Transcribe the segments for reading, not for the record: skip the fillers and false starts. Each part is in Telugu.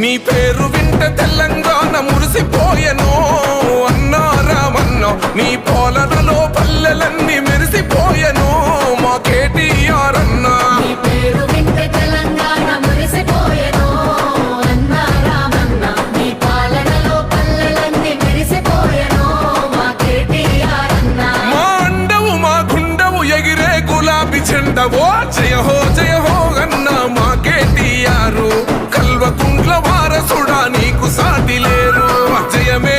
నీ పేరు వింటే తెలంగాణ మురిసిపోయెను అన్నా రామన్న. నీ పోలనలో పల్లెలన్నీ మెరిసిపోయెను మా కేటీఆర్ అన్నా. నీ పేరు వింటే తెలంగాణ మురిసిపోయెను అన్నా రామన్న. నీ పాలనలో పల్లెలన్నీ మెరిసిపోయెను మా కేటీఆర్ అన్నా. మా అండవు మా గుండవు ఎగిరే గులాబీ జెండవో జయ హో అన్నా మా కేటీఆర్. కల్వకుంట్ల వారసుడా నీకు సాటి లేరు జయమే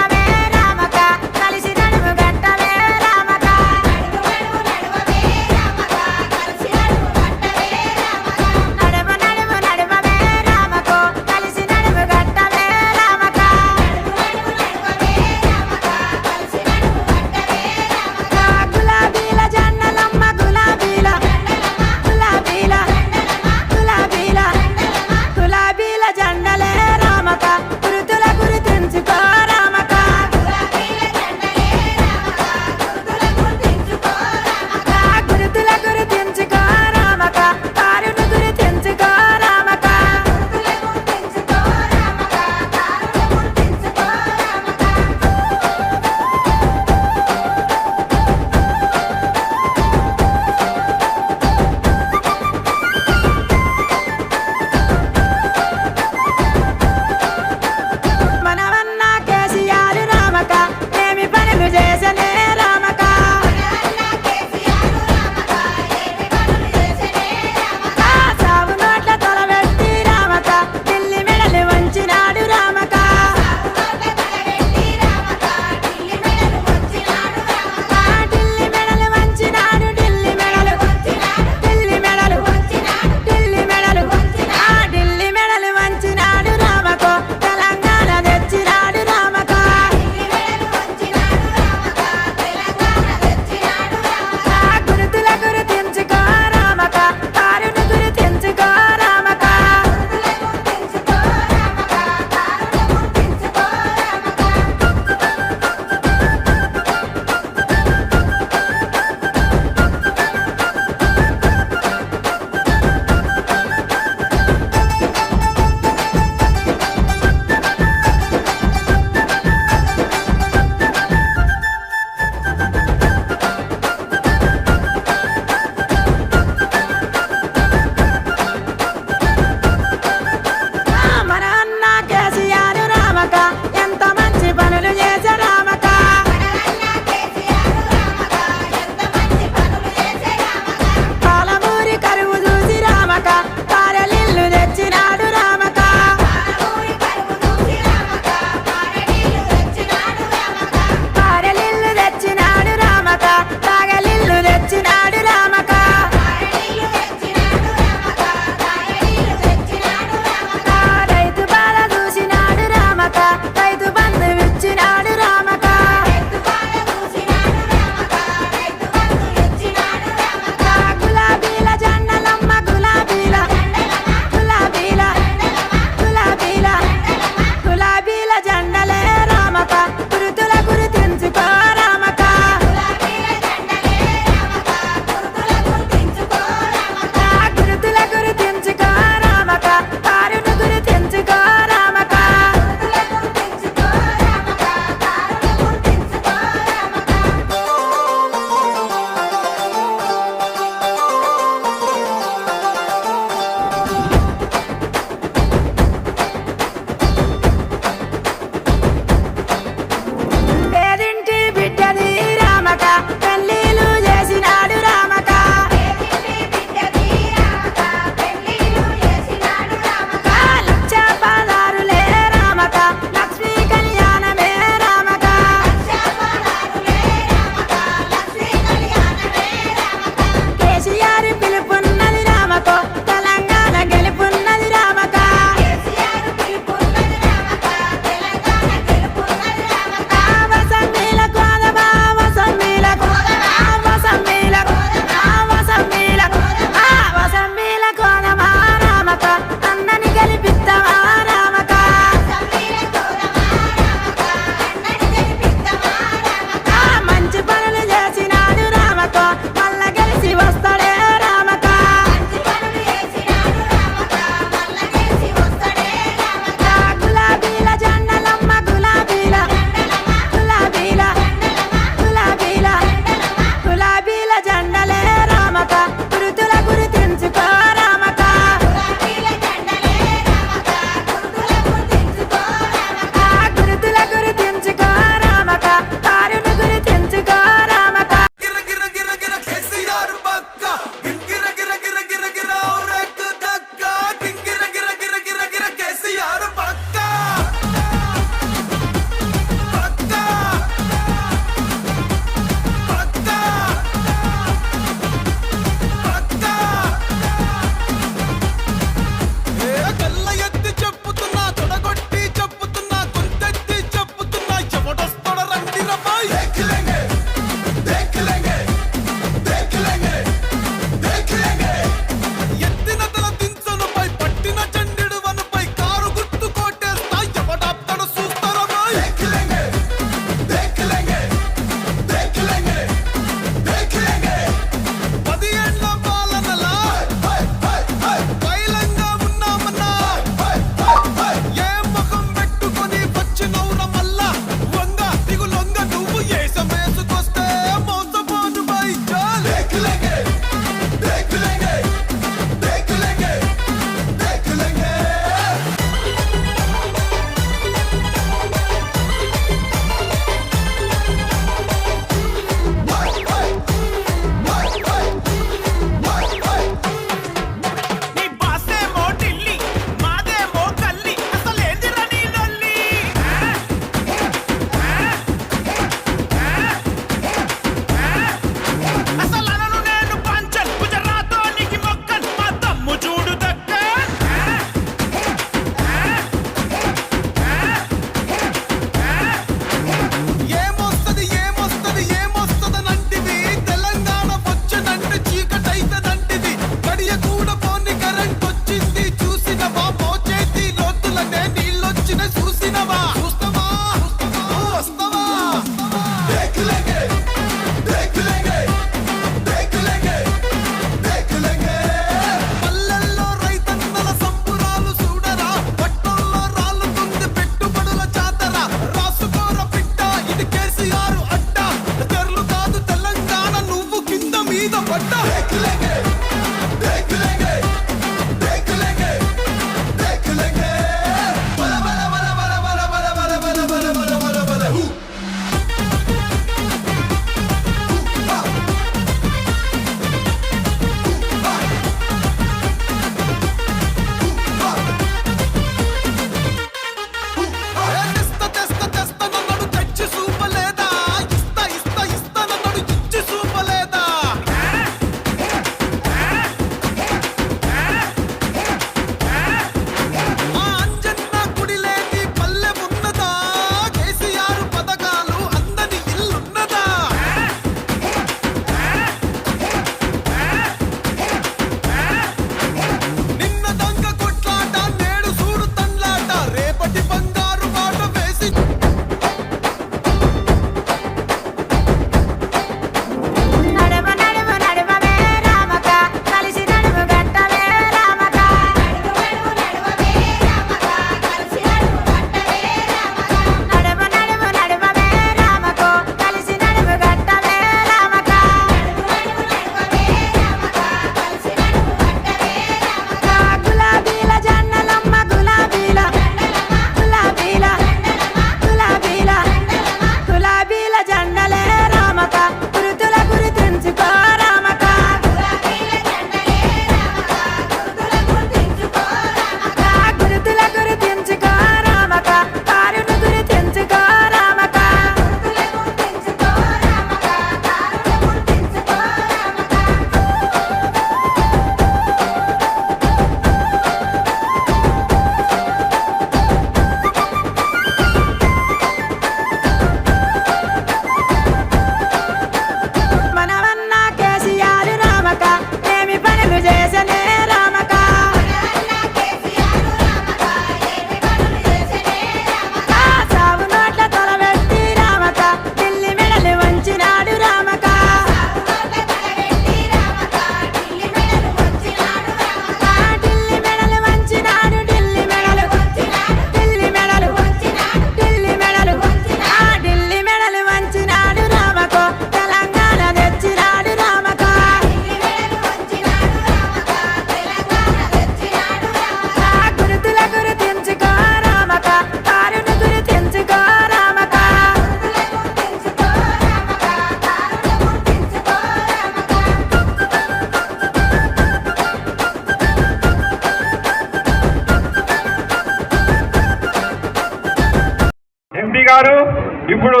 ఇప్పుడు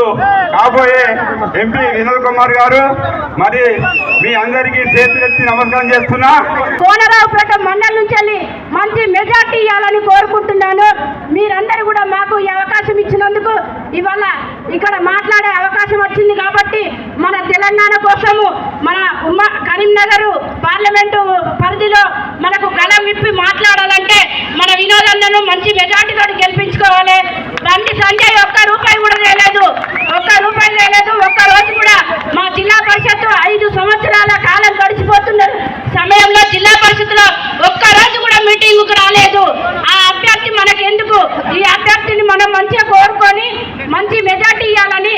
కాబోయే ఎంపీ వినోద్ కుమార్ గారు మరి మీ అందరికీ చేతులెత్తి నమస్కారం చేస్తున్నా. కోనరావుపేట మండలం నుంచి వెళ్ళి మంచి మెజార్టీ ఇవ్వాలని కోరుకుంటున్నాను. మీరందరూ కూడా మాకు ఈ అవకాశం ఇచ్చినందుకు ఇవాళ ఇక్కడ మాట్లాడే అవకాశం వచ్చింది కాబట్టి మన తెలంగాణ కోసము మన కరీంనగర్ పార్లమెంటు పరిధిలో మనకు గళం విప్పి మాట్లాడాలంటే మన వినోదన్నను మంచి మెజార్టీతో గెలిపించుకోవాలి. బండి సంజయ్ ఒక్క రూపాయి కూడా చేయలేదు, ఒక్క రోజు కూడా మా జిల్లా పరిషత్ 5 సంవత్సరాల కాలం గడిచిపోతున్న సమయంలో జిల్లా పరిషత్లో ఒక్క రోజు కూడా మీటింగ్కు రాలేదు. ఆ అభ్యర్థి మనకెందుకు? ఈ అభ్యర్థిని మనం మంచిగా కోరుకొని మంచి మెజార్టీ ఇవ్వాలని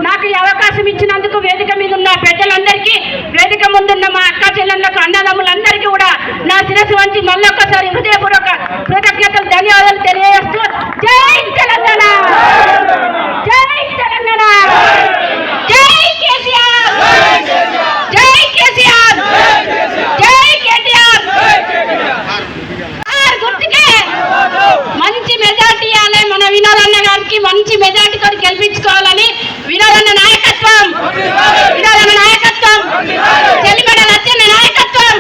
నాకు ఈ అవకాశం ఇచ్చినందుకు వేదిక మీద ఉన్న పెద్దలందరికీ, వేదిక ముందున్న మా అక్క చెల్లెళ్ళకు, అన్నదమ్ములందరికీ కూడా నా శిరస్సు వంచి మళ్ళొక్కసారి హృదయపూర్వక కృతజ్ఞతలు, ధన్యవాదాలు తెలియజేస్తూ జై తెలంగాణ, జై తెలంగాణ, జై కేసీఆర్, జై కేసీఆర్, జై కేటీఆర్. గుర్తుకే మంచి మెజార్టీ ఇవ్వాలి. మన వినోదన్న గారికి మంచి మెజార్టీతో గెలిపించుకోవాలని వినోదన్న నాయకత్వం, వినోదన్న నాయకత్వం, చెల్లిమెడ లచ్చన్న నాయకత్వం.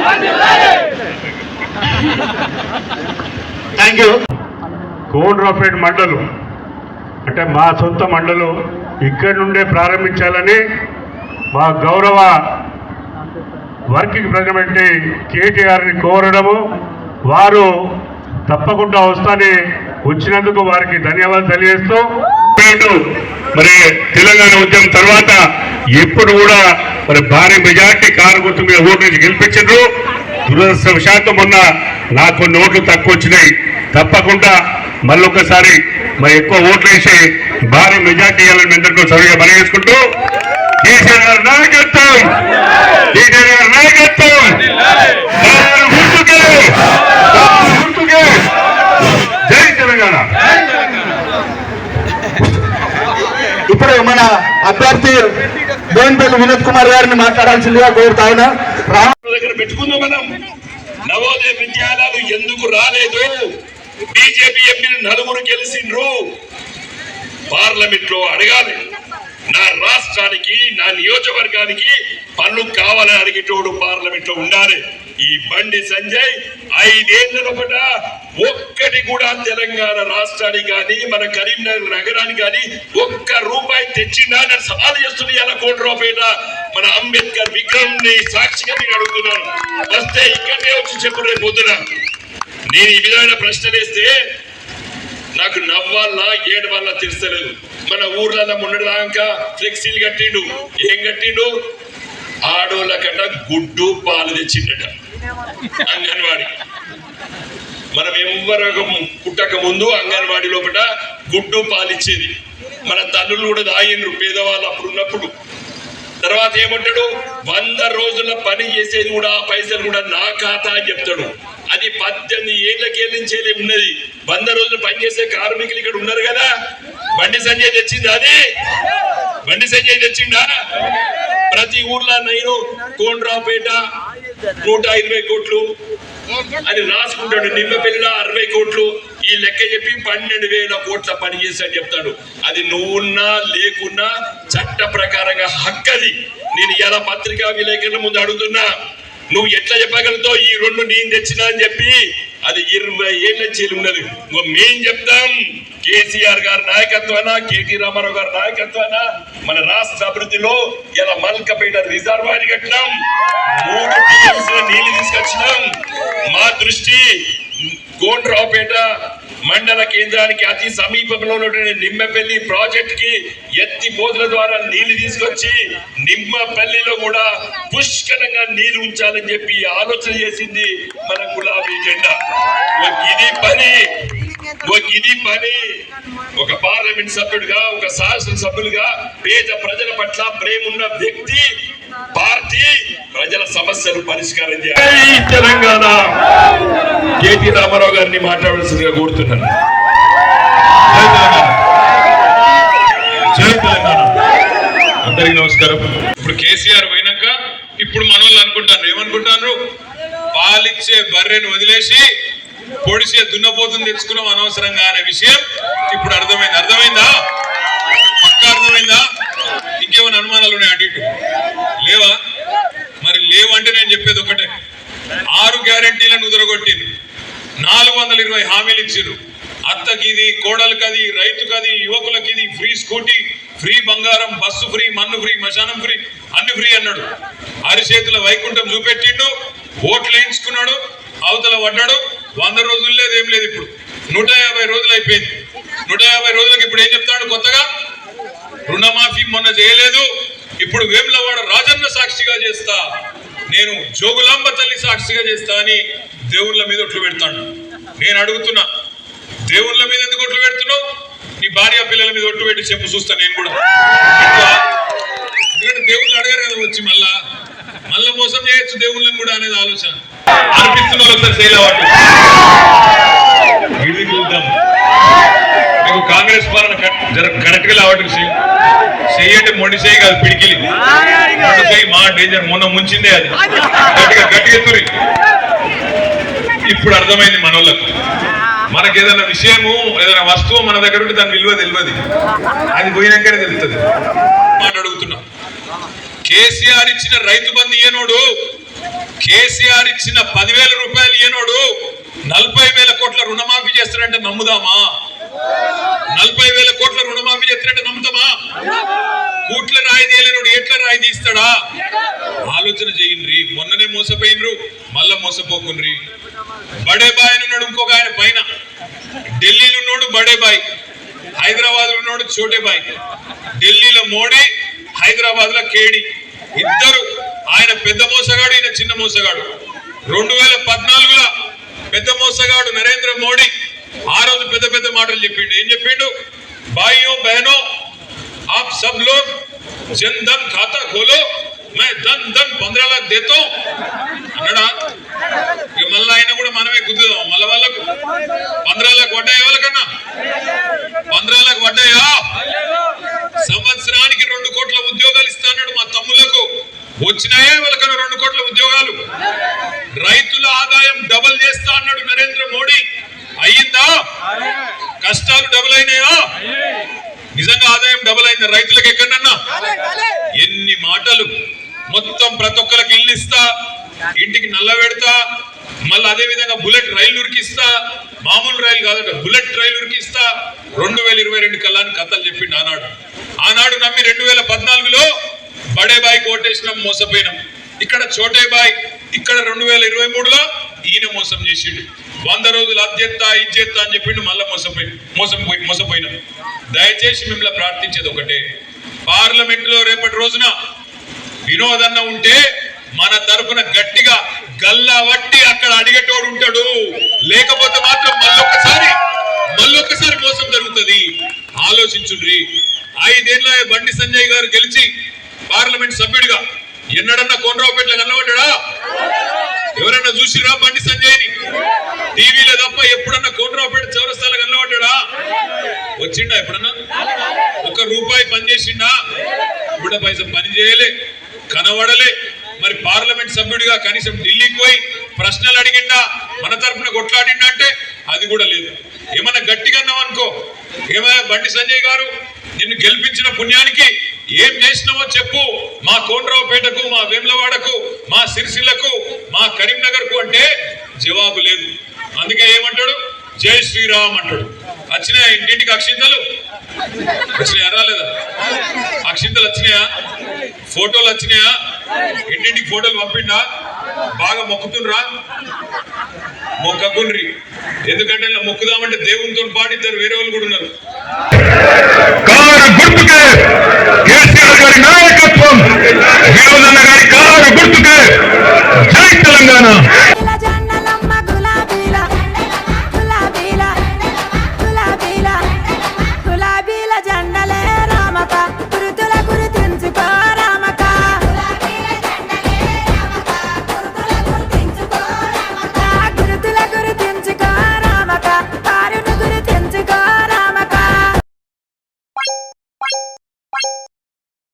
Thank you. కోనరావుపేట మండలం అంటే మా సొంత మండలం, ఇక్కడి నుండే ప్రారంభించాలని మా గౌరవ వర్కింగ్ ప్రెసిడెంట్ కేటీఆర్ని కోరడము, వారు తప్పకుండా వస్తాని వచ్చినందుకు వారికి ధన్యవాదాలు తెలియజేస్తూ, మరి తెలంగాణ ఉద్యమం తర్వాత ఎప్పుడు కూడా మరి భారీ మెజార్టీ కారు గుర్తు మీద ఓటు నుంచి గెలిపించారు. దురదృష్టవశాత్తు మొన్న నాకు కొన్ని ఓట్లు తక్కువ వచ్చినాయి. తప్పకుండా మళ్ళొకసారి మరి ఎక్కువ ఓట్లు వేసి భారీ మెజార్టీ ఇవ్వాలని అందరికీ సరిగా పని చేసుకుంటూ కేసీఆర్ గారి నాయకత్వం, కేటీఆర్ గారి నాయకత్వం, గుర్తుకే జై తెలంగాణ. ఇప్పుడు మన అభ్యర్థి బోయినపల్లి వినోద్ కుమార్ గారిని మాట్లాడాల్సిందిగా కోరుతా ఉన్నా. దగ్గర పెట్టుకుందాం. మనం నవోదయ విద్యాలయాలు ఎందుకు రాలేదు? బీజేపీ ఎంపీలు 4 గెలిచిండ్రు. పార్లమెంట్ లో అడగాలి, నా రాష్ట్రానికి, నా నియోజకవర్గానికి పనులు కావాలని అడిగేటోడు పార్లమెంట్ లో ఉండాలి. ఈ బండి సంజయ్ 5 ఏళ్ల లోపల ఒక్కటి కూడా తెలంగాణ రాష్ట్రానికి కానీ మన కరీంనగర్ నగరానికి కానీ ఒక్క రూపాయి తెచ్చిందా నేను సవాల్ చేస్తుంది. ఇలా కోనరావుపేట మన అంబేద్కర్ విగ్రహం సాక్షిగా నేను అడుగుతున్నాను. వస్తే ఇక్కడే వచ్చి చెప్పు రేపు పొద్దున. నేను ఈ విధమైన ప్రశ్నలు వేస్తే నాకు నవ్వాలా ఏడవాలా తెలుస్తలేదు. మన ఊర్లలో మొన్నటిదాకా ఫ్లెక్సీలు కట్టిండు. ఏం కట్టిండు? ఆడోళ్ళ కట్ట గుడ్డు పాలు తెచ్చిండట అంగన్వాడి. మనం ఎవ్వరు పుట్టక ముందు అంగన్వాడి లోపల గుడ్డు పాలు ఇచ్చేది. మన తల్లులు కూడా తాగిండ్రు పేదవాళ్ళు అప్పుడు ఉన్నప్పుడు. తర్వాత ఏమంటాడు? 100 రోజుల పని చేసేది కూడా ఆ పైసలు కూడా నా ఖాతా అని చెప్తాడు. అది 18 ఏళ్లకేళ్ళ నుంచే ఉన్నది. 100 రోజులు పనిచేసే కార్మికులు ఇక్కడ ఉన్నారు కదా. బండి సంజయ్ తెచ్చిందా? అది బండి సంజయ్ తెచ్చిందా? ప్రతి ఊర్లో నేను కోనరావుపేట 120 కోట్లు అని రాసుకుంటాడు. నిమ్మపల్లిలో 60 కోట్లు. ఈ లెక్క చెప్పి 12,000 కోట్ల పని చేశాడు చెప్తాడు. అది నువ్వున్నా లేకున్నా చట్ట ప్రకారంగా హక్కది. నేను ఇలా పత్రికా విలేకరుల ముందు అడుగుతున్నా, నువ్వు ఎట్లా చెప్పగలుగుతావు ఈ 2 నేను తెచ్చినా అని చెప్పి? అది 20 ఏళ్ల చేలు ఉన్నది. మేం చెప్తాం, కేసీఆర్ గారి నాయకత్వాన, కేటీ రామారావు గారి నాయకత్వాన మన రాష్ట్ర అభివృద్ధిలో ఇలా మల్కపేట రిజర్వాయర్ కట్టినాం, 3 టీఎంసీల నీళ్లు తీసుకొచ్చినాం. మా దృష్టి కోనరావుపేట మండల కేంద్రానికి అతి సమీపంలో ఉన్నటువంటి నిమ్మపల్లి ప్రాజెక్ట్ కి ఎత్తి పోతుల ద్వారా నీళ్లు తీసుకొచ్చి నిమ్మపల్లిలో కూడా పుష్కలంగా నీళ్లు ఉంచాలని చెప్పి ఆలోచన చేసింది మన గులాబీ జెండా. ఇది పని ఒక పార్లమెంట్ సభ్యుడిగా, ఒక శాసన సభ్యులుగా పేద ప్రజల పట్ల ప్రేమ ఉన్న వ్యక్తి, పార్టీ ప్రజల సమస్యలు పరిష్కారం చేయాలి. తెలంగాణ కేటీ రామారావు గారిని మాట్లాడాల్సిందిగా కోరుతున్నాను. జై తెలంగాణ. అందరికీ నమస్కారం. ఇప్పుడు కేసీఆర్ పోయినాక ఇప్పుడు మన వాళ్ళు అనుకుంటారు, ఏమనుకుంటారు? పాలిచ్చే బర్రెను వదిలేసి పొడిసే దున్నపోతుని తెచ్చుకున్నాం అనవసరంగా అనే విషయం ఇప్పుడు అర్థమైందా? పక్కా అర్థమైందా? ఇంకేమైనా అనుమానాలు ఉన్నాయి అటు ఇటు లేవా? మరి లేవంటే నేను చెప్పేది ఒకటే, 6 గ్యారెంటీలను ఉదరగొట్టింది, 420 హామీలు ఇచ్చిర్రు. అత్తకి ఇది, కోడలికి అది, రైతుకి అది, యువకులకి ఇది, ఫ్రీ స్కూటీ, ఫ్రీ బంగారం, బస్సు ఫ్రీ, మన్ను ఫ్రీ, మశానం ఫ్రీ, అన్ని ఫ్రీ అన్నాడు. అరిచేతుల వైకుంఠం చూపెట్టిండు, ఓట్లు వేయించుకున్నాడు, అవతల పడ్డాడు. 100 రోజులు లేదు, ఏం లేదు. ఇప్పుడు 150 రోజులు అయిపోయింది. 150 రోజులకు ఇప్పుడు ఏం చెప్తాడు కొత్తగా? రుణమాఫీ మొన్న చేయలేదు, ఇప్పుడు వేములవాడ రాజన్న సాక్షిగా చేస్తా, నేను జోగులాంబ తల్లి సాక్షిగా చేస్తా అని దేవుళ్ళ మీద ఒట్లు పెడతాడు. నేను అడుగుతున్నా, దేవుళ్ళ మీద ఎందుకు ఒట్లు పెడుతున్నావు? నీ భార్య పిల్లల మీద ఒట్టు పెట్టి చెప్పు, చూస్తా నేను కూడా. ఎందుకంటే దేవుళ్ళు అడగారు కదా వచ్చి మళ్ళా మోసం చేయొచ్చు దేవుళ్ళని కూడా అనేది ఆలోచన అనిపిస్తున్న ఒకసారి శైలవాటు ఇది చూద్దాం. మీకు కాంగ్రెస్ పాలన కరెక్ట్ గా లావటం చెయ్యంటే మొండి చేయి కాదు, పిడికిలి మొండి చేయి మా డేంజర్. మొన్న ముంచిందే అది, గట్టిగా ఎత్తురి. ఇప్పుడు అర్థమైంది మనోళ్ళకు, మనకి ఏదైనా విషయము, ఏదైనా వస్తువు మన దగ్గర ఉంటే దాని విలువ తెలియదు, అది పోయినాకనే తెలుస్తుంది. మాట అడుగుతున్నా, కేసీఆర్ ఇచ్చిన రైతు బంధు ఇయ్యనోడు, కేసీఆర్ ఇచ్చిన 10,000 రూపాయలు ఇయ్యనోడు 40,000 కోట్ల రుణమాఫీ చేస్తాడంటే నమ్ముదామా? 40,000 కోట్ల రుణమాఫీ చేస్తాడంటే నమ్ముతామా? కూట్ల రాయి తీయలేనోడు ఎట్లా రాయి తీస్తాడా? ఆలోచన చేయండి. మొన్ననే మోసపోయినరు, మళ్ళా మోసపోకుండ్రి. బడే బాయ్ ఉన్నాడు, ఇంకొక ఆయన పైన ఢిల్లీలో ఉన్నాడు బడే బాయ్, హైదరాబాద్ లో ఉన్నాడు చోటే బాయ్. ఢిల్లీలో మోడీ, హైదరాబాద్ లో కేడి, ఇద్దరు. ఆయన పెద్ద మోసగాడు, ఈయన చిన్న మోసగాడు. 2014లో పెద్ద మోసగాడు నరేంద్ర మోడీ ఆ రోజు పెద్ద మాటలు చెప్పిండు. ఏం చెప్పిండు? భాయియో బహనో ఆప్ సబ్ లోగ్ జన్ ధన్ ఖాతా ఖోలో, మే ధన్ 15 लाख దేతో అన్నాడా? మళ్ళీ ఆయన కూడా మనమే గుద్దుదాం. మళ్ళీ వాళ్ళకు 15 लाख పడ్డాయా? వాళ్ళకన్నా 15 लाख పడ్డాయా? సంవత్సరానికి 2 కోట్ల ఉద్యోగాలు ఇస్తాడు మా తమ్ములకు. వచ్చినాయే వాళ్ళకన్నా 2 కోట్ల ఉద్యోగాలు. రైతుల ఆదాయం డబల్ చేస్తా అన్నాడు నరేంద్ర మోడీ. అయ్యిందా? కష్టాలు డబుల్ అయినాయా? నిజంగా ఆదాయం డబుల్ అయింది రైతులకు ఎక్కడన్నా? ఎన్ని మాటలు! మొత్తం ప్రతి ఒక్కరికి ఇల్లు ఇస్తా, ఇంటికి నల్ల పెడతా, మళ్ళీ అదే విధంగా బుల్లెట్ రైలు ఉరికిస్తా, మామూలు రైలు కాదట బుల్లెట్ రైలు ఉరికిస్తా 2022 కల్లాని కథలు చెప్పిండు ఆనాడు నమ్మి 2014లో బడే బాయ్ కోటేసినాం, మోసపోయినాం. ఇక్కడ చోటే బాయ్, ఇక్కడ 2023లో ఈయన మోసం చేసిండు. 100 రోజులు అధ్యత్తా ఇచ్చేత్తా అని చెప్పిండు, మళ్ళీ మోసపోయినాం. దయచేసి మిమ్మల్ని ప్రార్థించేది ఒకటే, పార్లమెంట్ లో రేపటి రోజున వినోదన్న ఉంటే మన తరపున గట్టిగా గల్లా వట్టి అక్కడ అడిగేటోడు ఉంటాడు. లేకపోతే మాత్రం మళ్ళొక్కసారి మోసం జరుగుతుంది. ఆలోచించుండ్రి. 5 ఏళ్ళ బండి సంజయ్ గారు గెలిచి పార్లమెంట్ సభ్యుడిగా ఎన్నడన్నా కోనరావుపేటలో కనబడ్డా? ఎవరన్నా చూసిరా బండి సంజయ్ని? టీవీలో తప్ప ఎప్పుడన్నా కోనరావుపేట చౌరస్తాలో కనబడ్డా? వచ్చిండా ఎప్పుడన్నా? 1 రూపాయి పని చేసిండా? ఇప్పుడు పైసా పని చేయలే, కనబడలే. మరి పార్లమెంట్ సభ్యుడిగా కనీసం ఢిల్లీకి పోయి ప్రశ్నలు అడిగిండా? మన తరఫున కొట్లాడిండా అంటే అది కూడా లేదు. ఏమన్నా గట్టిగా అన్నావు అనుకో, ఏమన్నా బండి సంజయ్ గారు నిన్ను గెలిపించిన పుణ్యానికి ఏం చేసినావో చెప్పు, మా కోనరావుపేటకు, మా వేములవాడకు, మా సిరిసిల్లకు, మా కరీంనగర్కు అంటే జవాబు లేదు. అందుకే ఏమంటాడు? జై శ్రీరామ్ అంటాడు. వచ్చినాయా ఇంటింటికి అక్షింతలు? వచ్చినాయా? రాలేదా? అక్షింతలు వచ్చినాయా? ఫోటోలు వచ్చినాయా? ఇంటింటికి ఫోటోలు పంపిండా? బాగా మొక్కుతుండ్రా? మొక్కకుండ్రి. ఎందుకంటే ఇలా మొక్కుదామంటే దేవునితో పాటిద్దరు వేరే వాళ్ళు కూడా ఉన్నారు. కారు గుర్తుకే కేసీఆర్ గారి నాయకత్వం, వినోదన్న గారి కారు గుర్తుకే. జై తెలంగాణ.